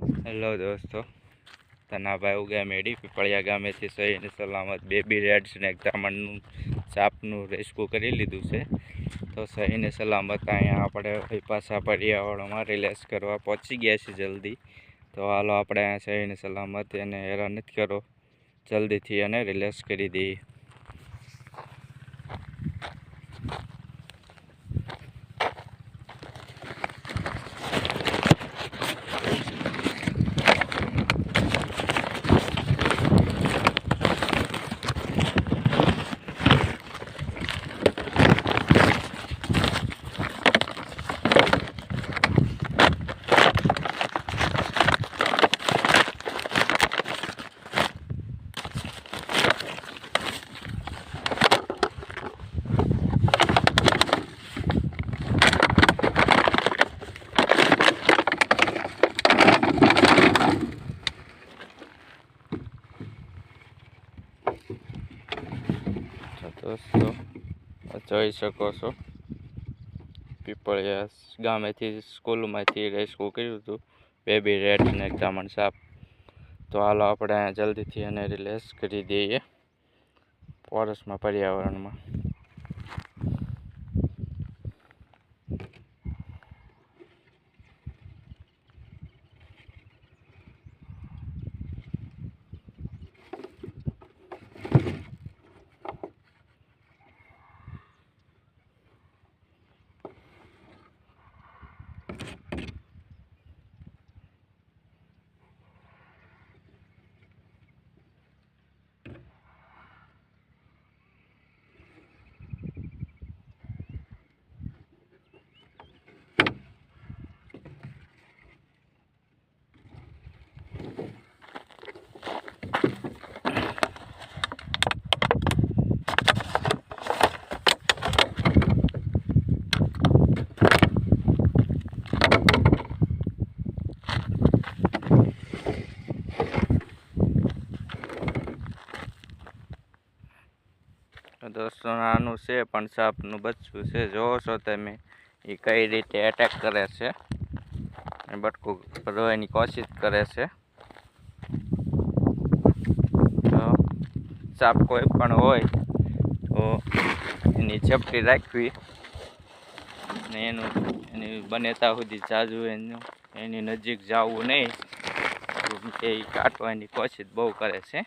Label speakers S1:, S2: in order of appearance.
S1: Hello દોસ્તો, તનાભાઈ ઉગા મેડી પીપળિયા ગામેથી સહી અને સલામત બેબી રેડ્સ ને ગ્રામણનું સાપનું રેસ્ક્યુ કરી લીધું છે. તો સહી ને સલામત અહીંયા આપણે પાછા પર્યાવરણમાં રિલેક્સ કરવા પહોંચી ગયા છીએ જલ્દી. તો હાલો આપણે અહીંયા સહી ને સલામત એને હેરાન નથી કરો, જલ્દીથી એને રિલેક્સ કરી દઈએ. દોસ્તો જોઈ શકો છો, પીપળિયા ગામેથી સ્કૂલમાંથી રેસ્ક્યુ કર્યું હતું બેબી રેડ ને ગ્રામણ સાપ. તો હાલો આપણે જલ્દીથી એને રિલેક્સ કરી દઈએ ફોરેસ્ટમાં, પર્યાવરણમાં. દોસ્તો નાનું છે પણ સાપનું બચ્ચું છે, જોવો છો તમે એ કઈ રીતે એટેક કરે છે, બટકું ભરવાની કોશિશ કરે છે. તો સાપ કોઈ પણ હોય તો એની ઝપટી રાખવી ને એની બને ત્યાં સુધી જાજુ એની નજીક જવું નહીં, એ કાટવાની કોશિશ બહુ કરે છે.